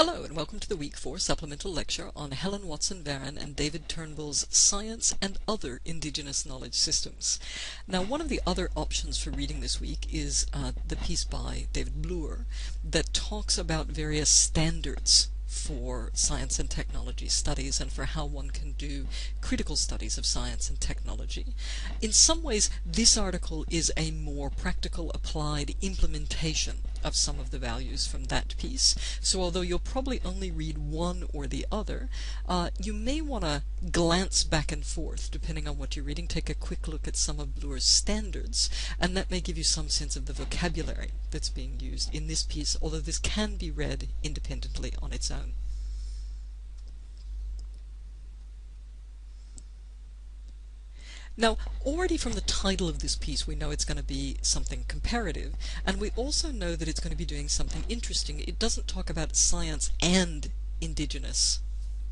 Hello and welcome to the Week 4 Supplemental Lecture on Helen Watson-Verran and David Turnbull's Science and Other Indigenous Knowledge Systems. Now, one of the other options for reading this week is the piece by David Bloor that talks about various standards for science and technology studies and for how one can do critical studies of science and technology. In some ways, this article is a more practical, applied implementation of some of the values from that piece. So although you'll probably only read one or the other, you may want to glance back and forth depending on what you're reading, take a quick look at some of Bloor's standards, and that may give you some sense of the vocabulary that's being used in this piece, although this can be read independently on its own. Now, already from the title of this piece, we know it's going to be something comparative, and we also know that it's going to be doing something interesting. It doesn't talk about science and indigenous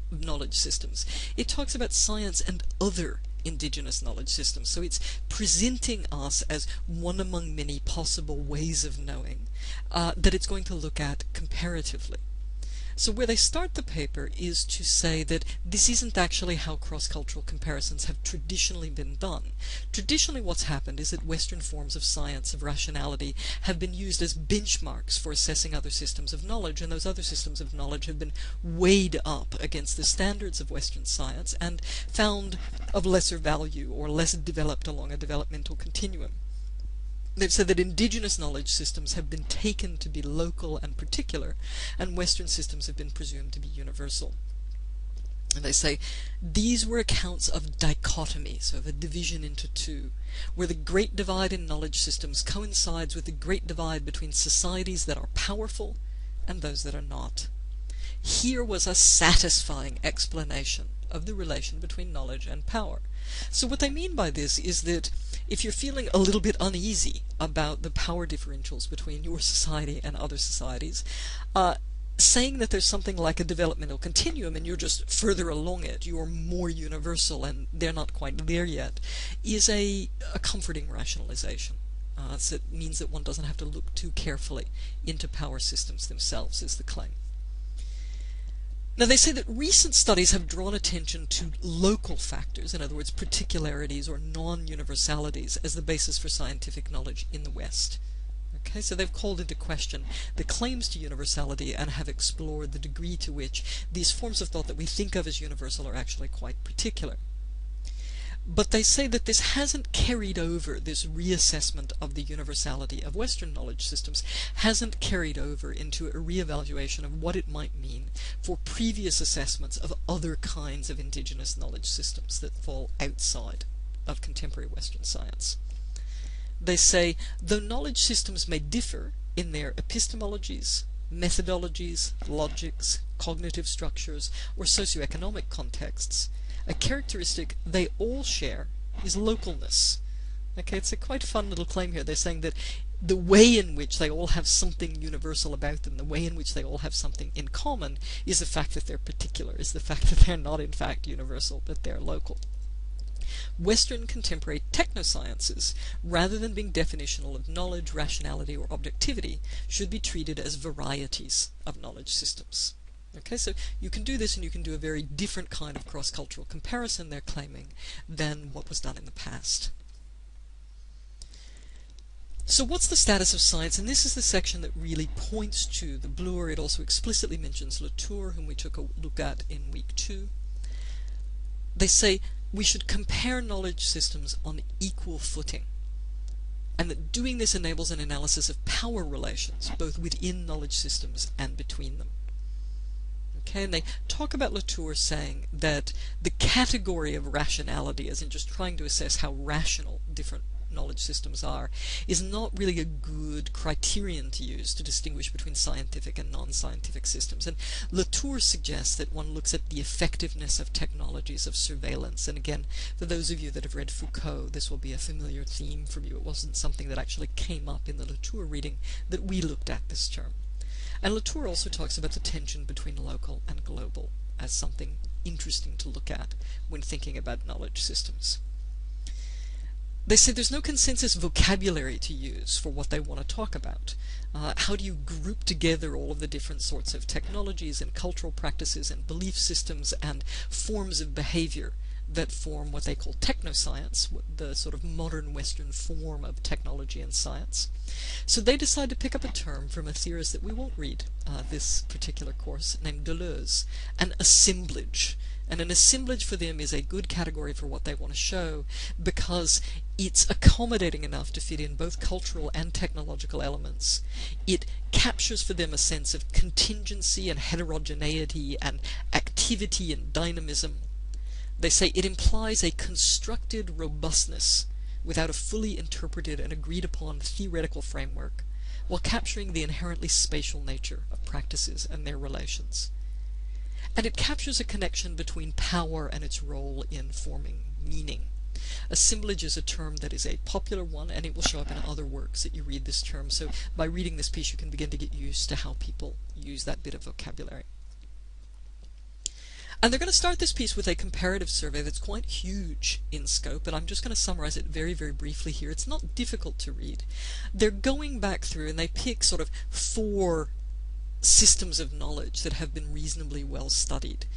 knowledge systems. It talks about science and other indigenous knowledge systems. So it's presenting us as one among many possible ways of knowing that it's going to look at comparatively. So where they start the paper is to say that this isn't actually how cross-cultural comparisons have traditionally been done. Traditionally what's happened is that Western forms of science, of rationality, have been used as benchmarks for assessing other systems of knowledge, and those other systems of knowledge have been weighed up against the standards of Western science and found of lesser value or less developed along a developmental continuum. They've said that indigenous knowledge systems have been taken to be local and particular, and Western systems have been presumed to be universal. And they say these were accounts of dichotomy, so of a division into two, where the great divide in knowledge systems coincides with the great divide between societies that are powerful and those that are not. Here was a satisfying explanation of the relation between knowledge and power. So what they mean by this is that if you're feeling a little bit uneasy about the power differentials between your society and other societies, saying that there's something like a developmental continuum and you're just further along it, you're more universal and they're not quite there yet, is a comforting rationalization. So it means that one doesn't have to look too carefully into power systems themselves, is the claim. Now, they say that recent studies have drawn attention to local factors, in other words, particularities or non-universalities, as the basis for scientific knowledge in the West. Okay, so they've called into question the claims to universality and have explored the degree to which these forms of thought that we think of as universal are actually quite particular. But they say that this hasn't carried over, this reassessment of the universality of Western knowledge systems hasn't carried over into a reevaluation of what it might mean for previous assessments of other kinds of indigenous knowledge systems that fall outside of contemporary Western science. They say, though knowledge systems may differ in their epistemologies, methodologies, logics, cognitive structures, or socioeconomic contexts, a characteristic they all share is localness. Okay, it's a quite fun little claim here. They're saying that the way in which they all have something universal about them, the way in which they all have something in common, is the fact that they're particular, is the fact that they're not in fact universal, but they're local. Western contemporary technosciences, rather than being definitional of knowledge, rationality, or objectivity, should be treated as varieties of knowledge systems. Okay, so you can do this and you can do a very different kind of cross-cultural comparison, they're claiming, than what was done in the past. So what's the status of science? And this is the section that really points to the Bloor. It also explicitly mentions Latour, whom we took a look at in week 2. They say we should compare knowledge systems on equal footing, and that doing this enables an analysis of power relations, both within knowledge systems and between them. Okay, and they talk about Latour saying that the category of rationality, as in just trying to assess how rational different knowledge systems are, is not really a good criterion to use to distinguish between scientific and non-scientific systems. And Latour suggests that one looks at the effectiveness of technologies of surveillance. And again, for those of you that have read Foucault, this will be a familiar theme from you. It wasn't something that actually came up in the Latour reading that we looked at this term. And Latour also talks about the tension between local and global as something interesting to look at when thinking about knowledge systems. They say there's no consensus vocabulary to use for what they want to talk about. How do you group together all of the different sorts of technologies and cultural practices and belief systems and forms of behavior that form what they call technoscience, the sort of modern Western form of technology and science? So they decide to pick up a term from a theorist that we won't read this particular course, named Deleuze, an assemblage. And an assemblage for them is a good category for what they want to show, because it's accommodating enough to fit in both cultural and technological elements. It captures for them a sense of contingency and heterogeneity and activity and dynamism. They say it implies a constructed robustness without a fully interpreted and agreed upon theoretical framework, while capturing the inherently spatial nature of practices and their relations. And it captures a connection between power and its role in forming meaning. Assemblage is a term that is a popular one, and it will show up in other works that you read this term. So by reading this piece, you can begin to get used to how people use that bit of vocabulary. And they're going to start this piece with a comparative survey that's quite huge in scope, and I'm just going to summarize it very, very briefly here. It's not difficult to read. They're going back through, and they pick sort of 4 systems of knowledge that have been reasonably well studied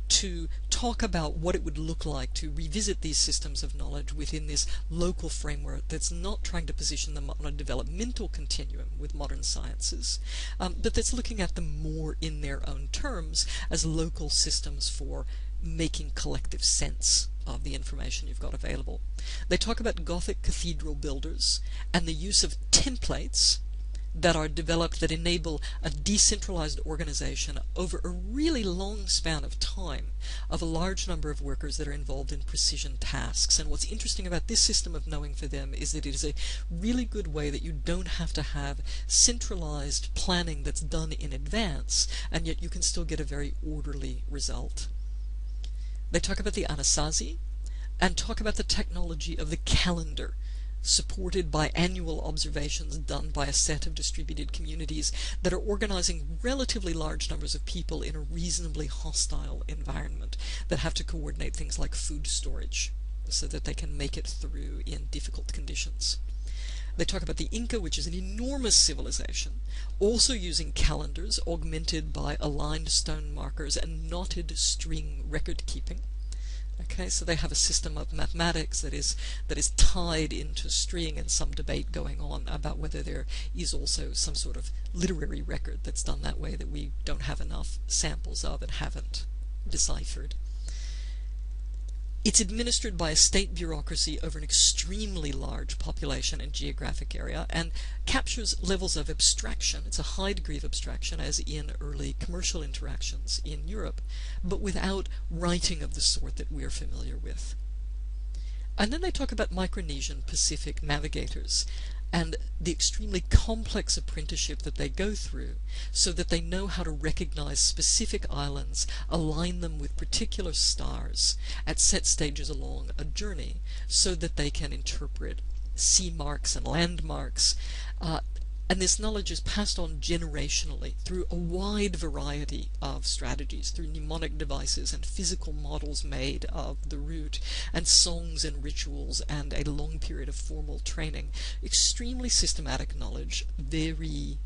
to talk about what it would look like to revisit these systems of knowledge within this local framework that's not trying to position them on a developmental continuum with modern sciences, but that's looking at them more in their own terms as local systems for making collective sense of the information you've got available. They talk about Gothic cathedral builders and the use of templates that are developed that enable a decentralized organization over a really long span of time of a large number of workers that are involved in precision tasks. And what's interesting about this system of knowing for them is that it is a really good way that you don't have to have centralized planning that's done in advance, and yet you can still get a very orderly result. They talk about the Anasazi and talk about the technology of the calendar, supported by annual observations done by a set of distributed communities that are organizing relatively large numbers of people in a reasonably hostile environment that have to coordinate things like food storage so that they can make it through in difficult conditions. They talk about the Inca, which is an enormous civilization, also using calendars augmented by aligned stone markers and knotted string record keeping. Okay, so they have a system of mathematics that is tied into string, and some debate going on about whether there is also some sort of literary record that's done that way that we don't have enough samples of and haven't deciphered. It's administered by a state bureaucracy over an extremely large population and geographic area, and captures levels of abstraction. It's a high degree of abstraction, as in early commercial interactions in Europe, but without writing of the sort that we're familiar with. And then they talk about Micronesian Pacific navigators and the extremely complex apprenticeship that they go through so that they know how to recognize specific islands, align them with particular stars at set stages along a journey so that they can interpret sea marks and landmarks. And this knowledge is passed on generationally through a wide variety of strategies, through mnemonic devices and physical models made of the route, and songs and rituals, and a long period of formal training. Extremely systematic knowledge, very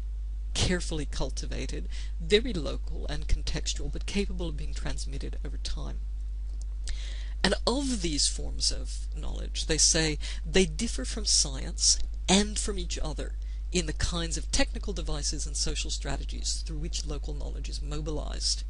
carefully cultivated, very local and contextual, but capable of being transmitted over time. And of these forms of knowledge, they say they differ from science and from each other in the kinds of technical devices and social strategies through which local knowledge is mobilized.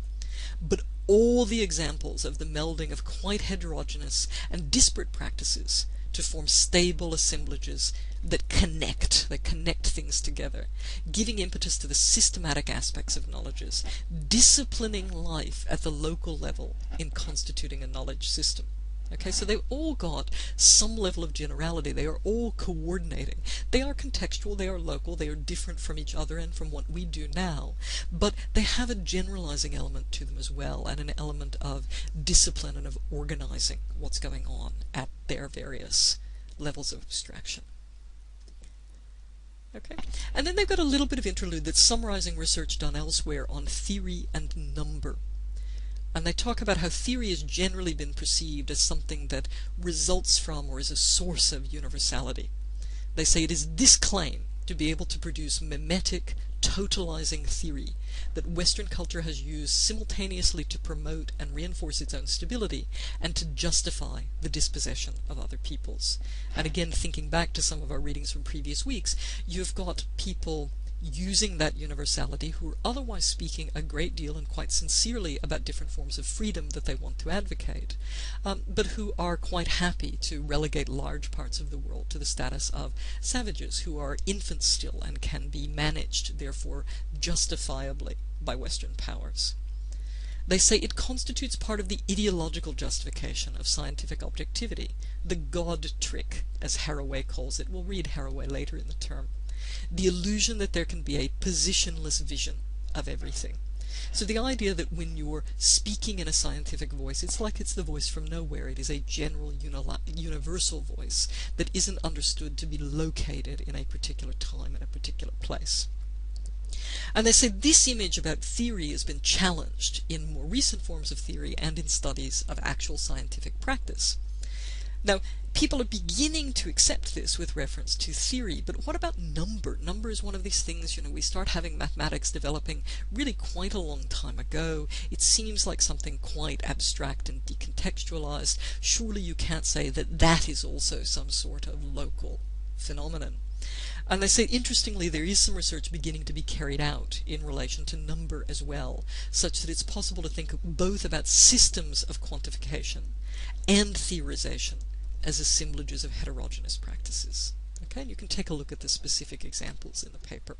But all the examples of the melding of quite heterogeneous and disparate practices to form stable assemblages that connect things together, giving impetus to the systematic aspects of knowledges, disciplining life at the local level in constituting a knowledge system. Okay, so they've all got some level of generality. They are all coordinating. They are contextual, they are local, they are different from each other and from what we do now, but they have a generalizing element to them as well, and an element of discipline and of organizing what's going on at their various levels of abstraction. Okay, and then they've got a little bit of interlude that's summarizing research done elsewhere on theory and number. And they talk about how theory has generally been perceived as something that results from or is a source of universality. They say it is this claim to be able to produce mimetic, totalizing theory that Western culture has used simultaneously to promote and reinforce its own stability and to justify the dispossession of other peoples. And again, thinking back to some of our readings from previous weeks, you've got people using that universality who are otherwise speaking a great deal and quite sincerely about different forms of freedom that they want to advocate, but who are quite happy to relegate large parts of the world to the status of savages who are infants still and can be managed, therefore justifiably, by Western powers. They say it constitutes part of the ideological justification of scientific objectivity, the God trick, as Haraway calls it. We'll read Haraway later in the term. The illusion that there can be a positionless vision of everything. So the idea that when you're speaking in a scientific voice, it's like it's the voice from nowhere. It is a general, universal voice that isn't understood to be located in a particular time and a particular place. And they say this image about theory has been challenged in more recent forms of theory and in studies of actual scientific practice. Now, people are beginning to accept this with reference to theory, but what about number? Number is one of these things, we start having mathematics developing really quite a long time ago. It seems like something quite abstract and decontextualized. Surely you can't say that that is also some sort of local phenomenon. And they say, interestingly, there is some research beginning to be carried out in relation to number as well, such that it's possible to think both about systems of quantification and theorization as assemblages of heterogeneous practices. Okay, and you can take a look at the specific examples in the paper.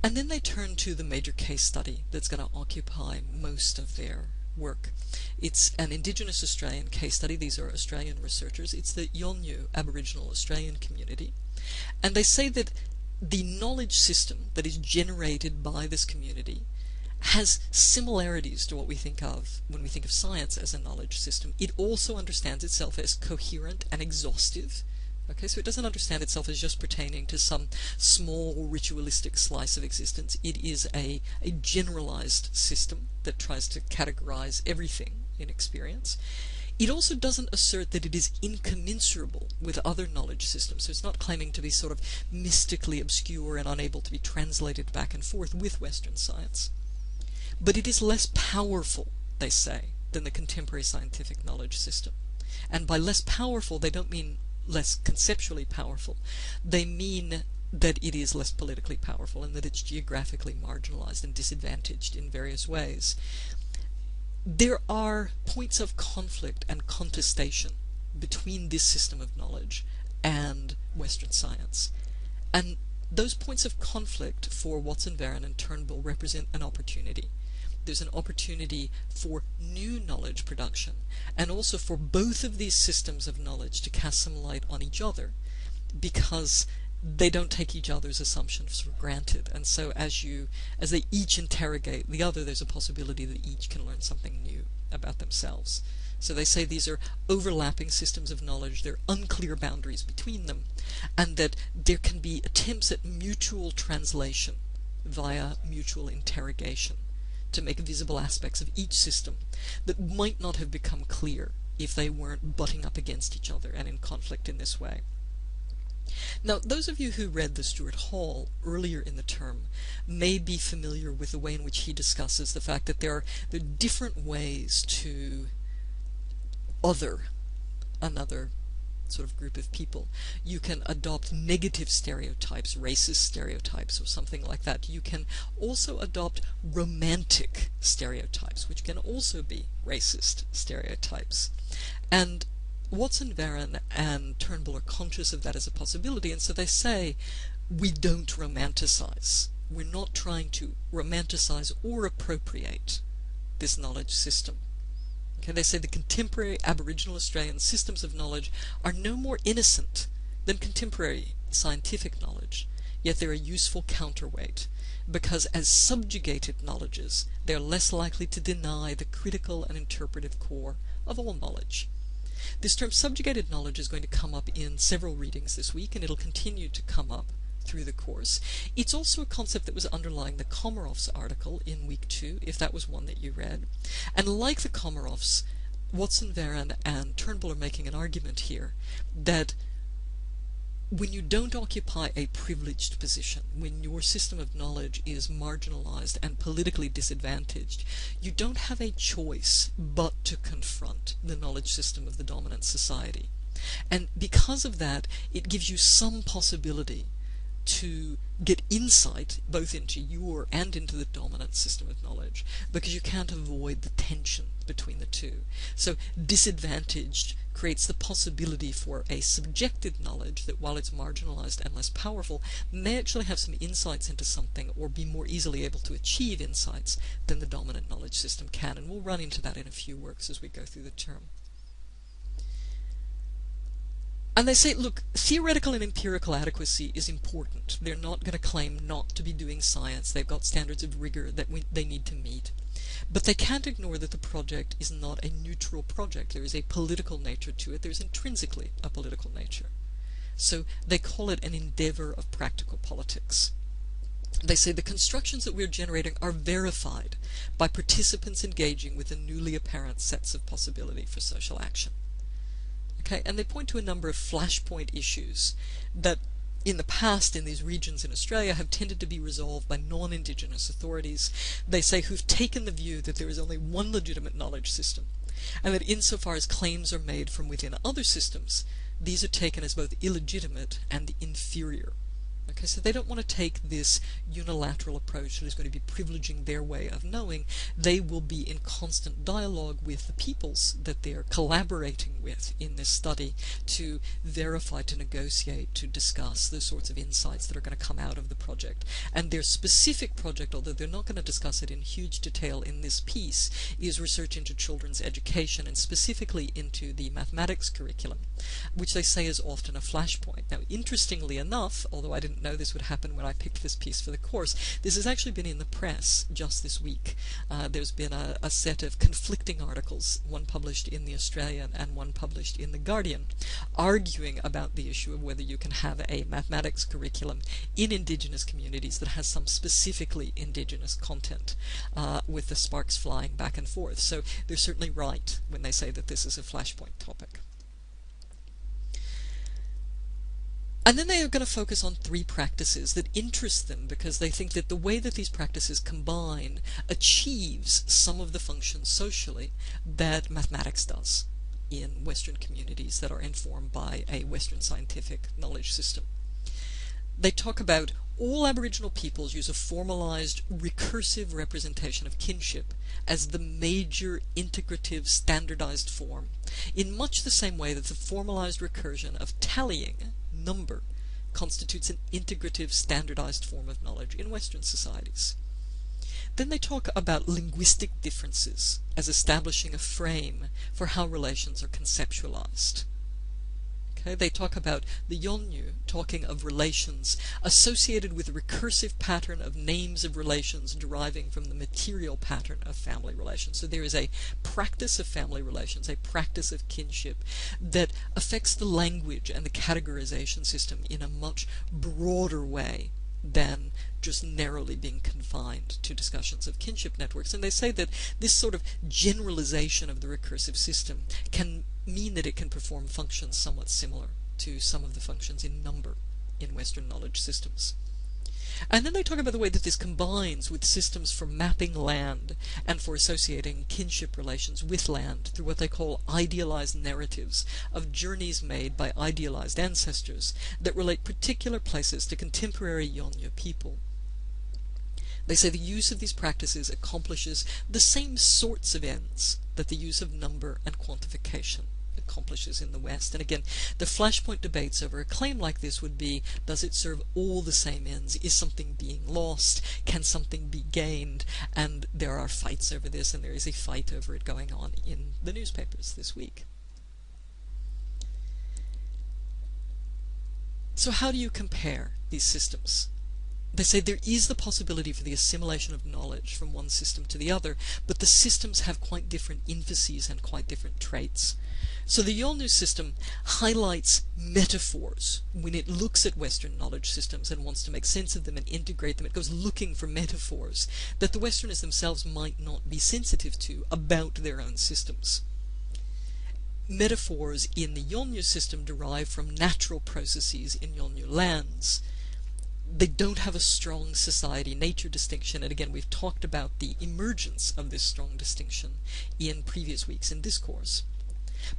And then they turn to the major case study that's going to occupy most of their work. It's an Indigenous Australian case study. These are Australian researchers. It's the Yolngu Aboriginal Australian community. And they say that the knowledge system that is generated by this community has similarities to what we think of when we think of science as a knowledge system. It also understands itself as coherent and exhaustive. Okay, so it doesn't understand itself as just pertaining to some small ritualistic slice of existence. It is a generalized system that tries to categorize everything in experience. It also doesn't assert that it is incommensurable with other knowledge systems, so it's not claiming to be sort of mystically obscure and unable to be translated back and forth with Western science. But it is less powerful, they say, than the contemporary scientific knowledge system. And by less powerful, they don't mean less conceptually powerful. They mean that it is less politically powerful and that it's geographically marginalized and disadvantaged in various ways. There are points of conflict and contestation between this system of knowledge and Western science. And those points of conflict for Watson-Verran and Turnbull represent an opportunity. There's an opportunity for new knowledge production, and also for both of these systems of knowledge to cast some light on each other, because they don't take each other's assumptions for granted. And so as they each interrogate the other, there's a possibility that each can learn something new about themselves. So they say these are overlapping systems of knowledge, there are unclear boundaries between them, and that there can be attempts at mutual translation via mutual interrogation to make visible aspects of each system that might not have become clear if they weren't butting up against each other and in conflict in this way. Now, those of you who read the Stuart Hall earlier in the term may be familiar with the way in which he discusses the fact that there are different ways to other another sort of group of people. You can adopt negative stereotypes, racist stereotypes, or something like that. You can also adopt romantic stereotypes, which can also be racist stereotypes. And Watson-Verran and Turnbull are conscious of that as a possibility, and so they say, we don't romanticize. We're not trying to romanticize or appropriate this knowledge system. Okay, they say the contemporary Aboriginal Australian systems of knowledge are no more innocent than contemporary scientific knowledge, yet they're a useful counterweight, because as subjugated knowledges, they're less likely to deny the critical and interpretive core of all knowledge. This term subjugated knowledge is going to come up in several readings this week, and it'll continue to come up through the course. It's also a concept that was underlying the Komarov's article in week 2, if that was one that you read. And like the Komarovs, Watson-Verran and Turnbull are making an argument here that when you don't occupy a privileged position, when your system of knowledge is marginalized and politically disadvantaged, you don't have a choice but to confront the knowledge system of the dominant society. And because of that, it gives you some possibility to get insight both into your and into the dominant system of knowledge, because you can't avoid the tension between the two. So disadvantaged creates the possibility for a subjective knowledge that, while it's marginalized and less powerful, may actually have some insights into something or be more easily able to achieve insights than the dominant knowledge system can. And we'll run into that in a few works as we go through the term. And they say, look, theoretical and empirical adequacy is important. They're not going to claim not to be doing science. They've got standards of rigor that they need to meet. But they can't ignore that the project is not a neutral project. There is a political nature to it. There's intrinsically a political nature. So they call it an endeavor of practical politics. They say the constructions that we're generating are verified by participants engaging with the newly apparent sets of possibility for social action. Okay, and they point to a number of flashpoint issues that in the past in these regions in Australia have tended to be resolved by non-Indigenous authorities. They say who've taken the view that there is only one legitimate knowledge system, and that insofar as claims are made from within other systems, these are taken as both illegitimate and inferior. Okay, so they don't want to take this unilateral approach that is going to be privileging their way of knowing. They will be in constant dialogue with the peoples that they're collaborating with in this study to verify, to negotiate, to discuss the sorts of insights that are going to come out of the project. And their specific project, although they're not going to discuss it in huge detail in this piece, is research into children's education and specifically into the mathematics curriculum, which they say is often a flashpoint. Now, interestingly enough, although I didn't know this would happen when I picked this piece for the course, this has actually been in the press just this week. There's been a set of conflicting articles, one published in the Australian and one published in the Guardian, arguing about the issue of whether you can have a mathematics curriculum in Indigenous communities that has some specifically Indigenous content, with the sparks flying back and forth. So they're certainly right when they say that this is a flashpoint topic. And then they are going to focus on 3 practices that interest them because they think that the way that these practices combine achieves some of the functions socially that mathematics does in Western communities that are informed by a Western scientific knowledge system. They talk about all Aboriginal peoples use a formalized, recursive representation of kinship as the major integrative standardized form, in much the same way that the formalized recursion of tallying number constitutes an integrative standardized form of knowledge in Western societies. Then they talk about linguistic differences as establishing a frame for how relations are conceptualized. Okay, they talk about the Yolngu talking of relations associated with a recursive pattern of names of relations deriving from the material pattern of family relations. So there is a practice of family relations, a practice of kinship that affects the language and the categorization system in a much broader way than just narrowly being confined to discussions of kinship networks. And they say that this sort of generalization of the recursive system can mean that it can perform functions somewhat similar to some of the functions in number in Western knowledge systems. And then they talk about the way that this combines with systems for mapping land and for associating kinship relations with land through what they call idealized narratives of journeys made by idealized ancestors that relate particular places to contemporary Yolngu people. They say the use of these practices accomplishes the same sorts of ends that the use of number and quantification accomplishes in the West. And again, the flashpoint debates over a claim like this would be, does it serve all the same ends? Is something being lost? Can something be gained? And there are fights over this, and there is a fight over it going on in the newspapers this week. So how do you compare these systems? They say there is the possibility for the assimilation of knowledge from one system to the other, but the systems have quite different emphases and quite different traits. So the Yolngu system highlights metaphors. When it looks at Western knowledge systems and wants to make sense of them and integrate them, it goes looking for metaphors that the Westerners themselves might not be sensitive to about their own systems. Metaphors in the Yolngu system derive from natural processes in Yolngu lands. They don't have a strong society-nature distinction, and again, we've talked about the emergence of this strong distinction in previous weeks in discourse.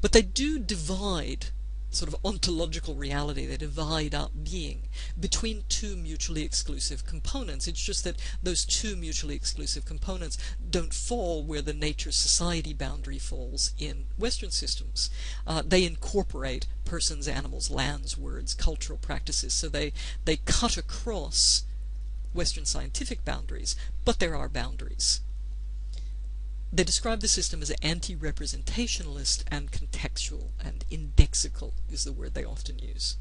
But they do divide sort of ontological reality, they divide up being between two mutually exclusive components. It's just that those two mutually exclusive components don't fall where the nature-society boundary falls in Western systems. They incorporate persons, animals, lands, words, cultural practices, so they cut across Western scientific boundaries, but there are boundaries. They describe the system as anti-representationalist and contextual, and indexical is the word they often use.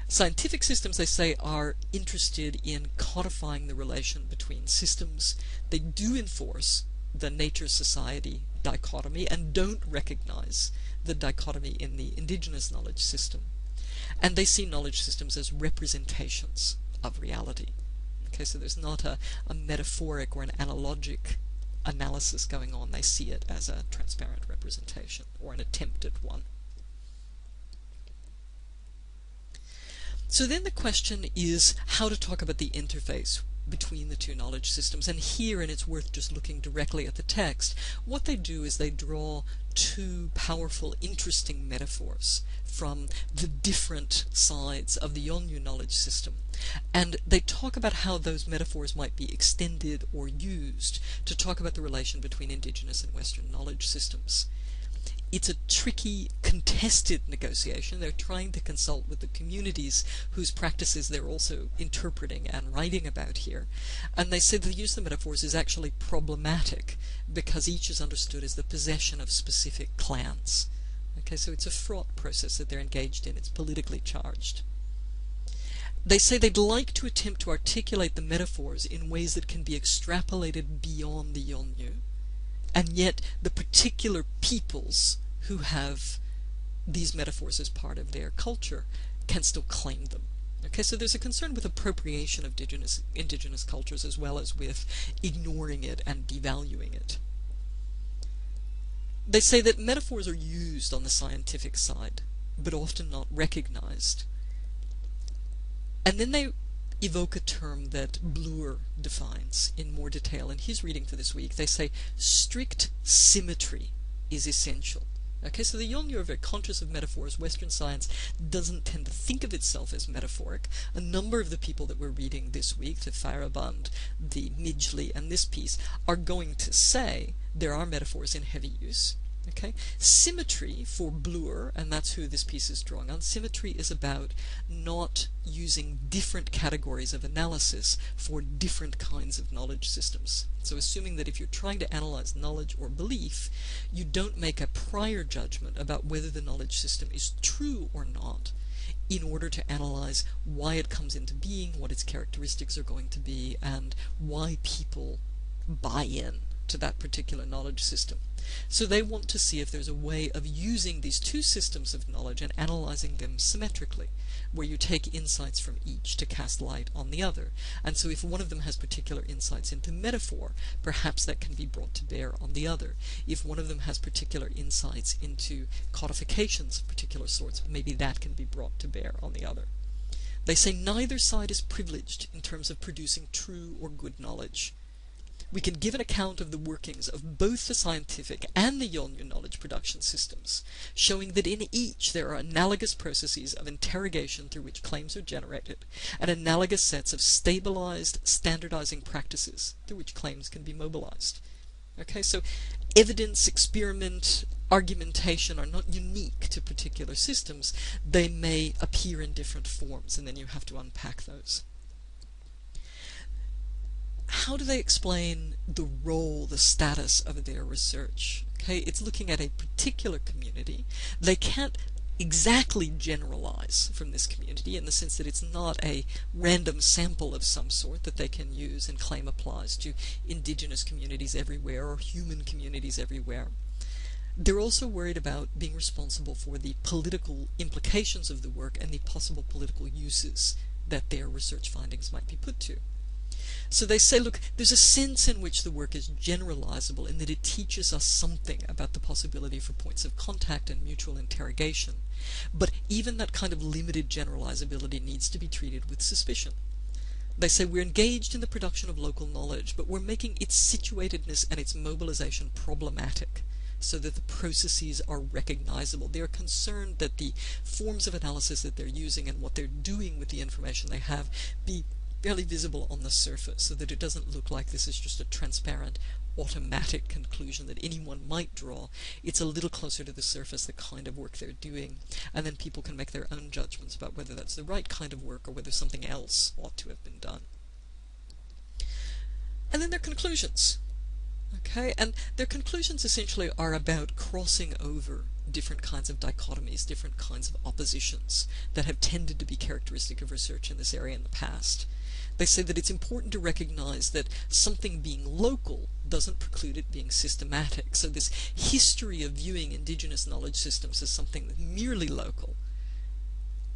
Scientific systems, they say, are interested in codifying the relation between systems. They do enforce the nature-society dichotomy and don't recognize the dichotomy in the indigenous knowledge system. And they see knowledge systems as representations of reality. Okay, so there's not a metaphoric or an analogic analysis going on. They see it as a transparent representation, or an attempt at one. So then the question is how to talk about the interface between the two knowledge systems. And here, and it's worth just looking directly at the text, what they do is they draw two powerful, interesting metaphors from the different sides of the Yolngu knowledge system. And they talk about how those metaphors might be extended or used to talk about the relation between Indigenous and Western knowledge systems. It's a tricky, contested negotiation. They're trying to consult with the communities whose practices they're also interpreting and writing about here. And they say the use of metaphors is actually problematic because each is understood as the possession of specific clans. Okay, so it's a fraught process that they're engaged in. It's politically charged. They say they'd like to attempt to articulate the metaphors in ways that can be extrapolated beyond the Yolngu, and yet the particular peoples who have these metaphors as part of their culture can still claim them. Okay, so there's a concern with appropriation of indigenous cultures as well as with ignoring it and devaluing it. They say that metaphors are used on the scientific side, but often not recognized. And then they evoke a term that Bloor defines in more detail in his reading for this week. They say strict symmetry is essential. Okay, so the Yolngu are very conscious of metaphors. Western science doesn't tend to think of itself as metaphoric. A number of the people that we're reading this week, the Faraband, the Midgley, and this piece, are going to say there are metaphors in heavy use. Okay? Symmetry for Bloor, and that's who this piece is drawing on, symmetry is about not using different categories of analysis for different kinds of knowledge systems. So assuming that if you're trying to analyze knowledge or belief, you don't make a prior judgment about whether the knowledge system is true or not in order to analyze why it comes into being, what its characteristics are going to be, and why people buy in to that particular knowledge system. So they want to see if there's a way of using these two systems of knowledge and analyzing them symmetrically, where you take insights from each to cast light on the other. And so if one of them has particular insights into metaphor, perhaps that can be brought to bear on the other. If one of them has particular insights into codifications of particular sorts, maybe that can be brought to bear on the other. They say neither side is privileged in terms of producing true or good knowledge. We can give an account of the workings of both the scientific and the Yolngu knowledge production systems, showing that in each there are analogous processes of interrogation through which claims are generated, and analogous sets of stabilized, standardizing practices through which claims can be mobilized. Okay, so evidence, experiment, argumentation are not unique to particular systems. They may appear in different forms, and then you have to unpack those. How do they explain the role, the status of their research? Okay, it's looking at a particular community. They can't exactly generalize from this community in the sense that it's not a random sample of some sort that they can use and claim applies to indigenous communities everywhere or human communities everywhere. They're also worried about being responsible for the political implications of the work and the possible political uses that their research findings might be put to. So they say, look, there's a sense in which the work is generalizable in that it teaches us something about the possibility for points of contact and mutual interrogation. But even that kind of limited generalizability needs to be treated with suspicion. They say we're engaged in the production of local knowledge, but we're making its situatedness and its mobilization problematic so that the processes are recognizable. They're concerned that the forms of analysis that they're using and what they're doing with the information they have be barely visible on the surface, so that it doesn't look like this is just a transparent, automatic conclusion that anyone might draw. It's a little closer to the surface, the kind of work they're doing, and then people can make their own judgments about whether that's the right kind of work or whether something else ought to have been done. And then their conclusions. Okay, and their conclusions essentially are about crossing over different kinds of dichotomies, different kinds of oppositions that have tended to be characteristic of research in this area in the past. They say that it's important to recognize that something being local doesn't preclude it being systematic. So this history of viewing indigenous knowledge systems as something merely local,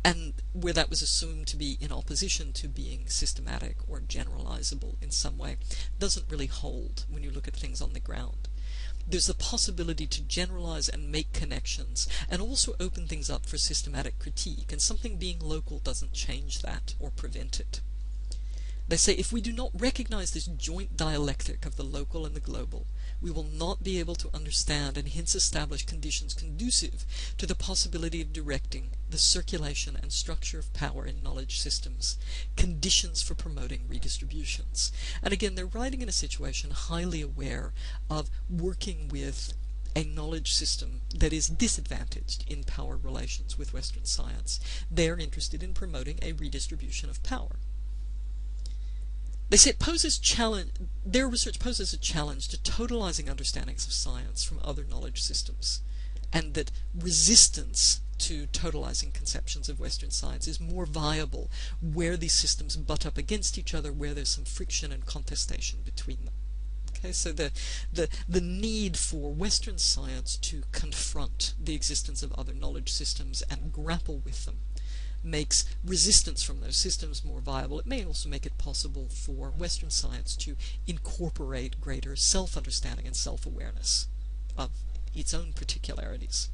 and where that was assumed to be in opposition to being systematic or generalizable in some way, doesn't really hold when you look at things on the ground. There's the possibility to generalize and make connections, and also open things up for systematic critique, and something being local doesn't change that or prevent it. They say if we do not recognize this joint dialectic of the local and the global, we will not be able to understand and hence establish conditions conducive to the possibility of directing the circulation and structure of power in knowledge systems, conditions for promoting redistributions. And again, they're writing in a situation highly aware of working with a knowledge system that is disadvantaged in power relations with Western science. They're interested in promoting a redistribution of power. They say their research poses a challenge to totalizing understandings of science from other knowledge systems, and that resistance to totalizing conceptions of Western science is more viable where these systems butt up against each other, where there's some friction and contestation between them. Okay, so the need for Western science to confront the existence of other knowledge systems and grapple with them makes resistance from those systems more viable. It may also make it possible for Western science to incorporate greater self-understanding and self-awareness of its own particularities.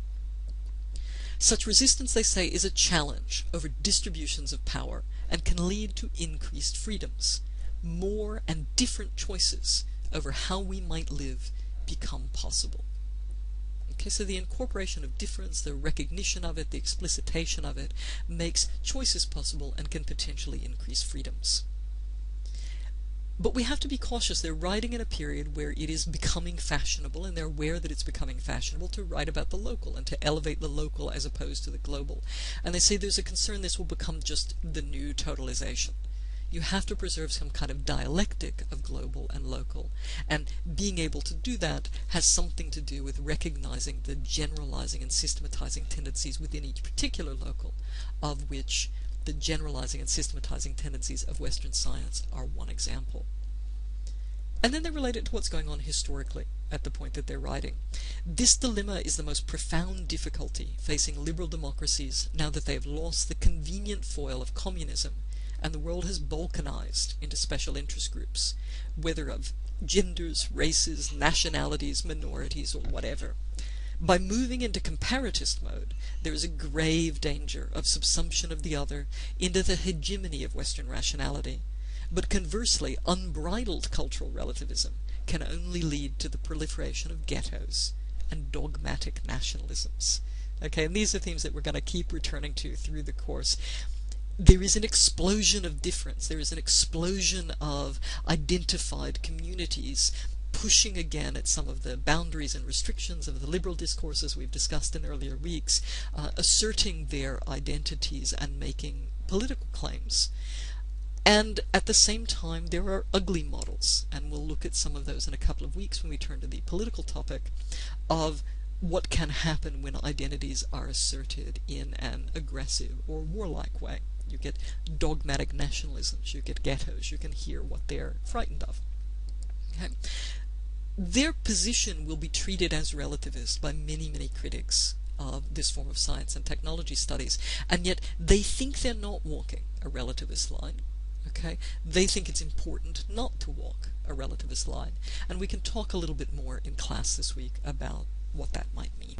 Such resistance, they say, is a challenge over distributions of power and can lead to increased freedoms. More and different choices over how we might live become possible. Okay, so the incorporation of difference, the recognition of it, the explicitation of it, makes choices possible and can potentially increase freedoms. But we have to be cautious. They're writing in a period where it is becoming fashionable, and they're aware that it's becoming fashionable to write about the local and to elevate the local as opposed to the global. And they say there's a concern this will become just the new totalization. You have to preserve some kind of dialectic of global and local, and being able to do that has something to do with recognizing the generalizing and systematizing tendencies within each particular local, of which the generalizing and systematizing tendencies of Western science are one example. And then they relate it to what's going on historically at the point that they're writing. This dilemma is the most profound difficulty facing liberal democracies now that they have lost the convenient foil of communism, and the world has balkanized into special interest groups, whether of genders, races, nationalities, minorities, or whatever. By moving into comparatist mode, there is a grave danger of subsumption of the other into the hegemony of Western rationality. But conversely, unbridled cultural relativism can only lead to the proliferation of ghettos and dogmatic nationalisms. Okay, and these are themes that we're going to keep returning to through the course. There is an explosion of difference. There is an explosion of identified communities pushing again at some of the boundaries and restrictions of the liberal discourses we've discussed in earlier weeks, asserting their identities and making political claims. And at the same time, there are ugly models, and we'll look at some of those in a couple of weeks when we turn to the political topic of what can happen when identities are asserted in an aggressive or warlike way. You get dogmatic nationalisms, you get ghettos, you can hear what they're frightened of. Okay. their position will be treated as relativist by many, many critics of this form of science and technology studies, and yet they think they're not walking a relativist line. Okay? They think it's important not to walk a relativist line, and we can talk a little bit more in class this week about what that might mean.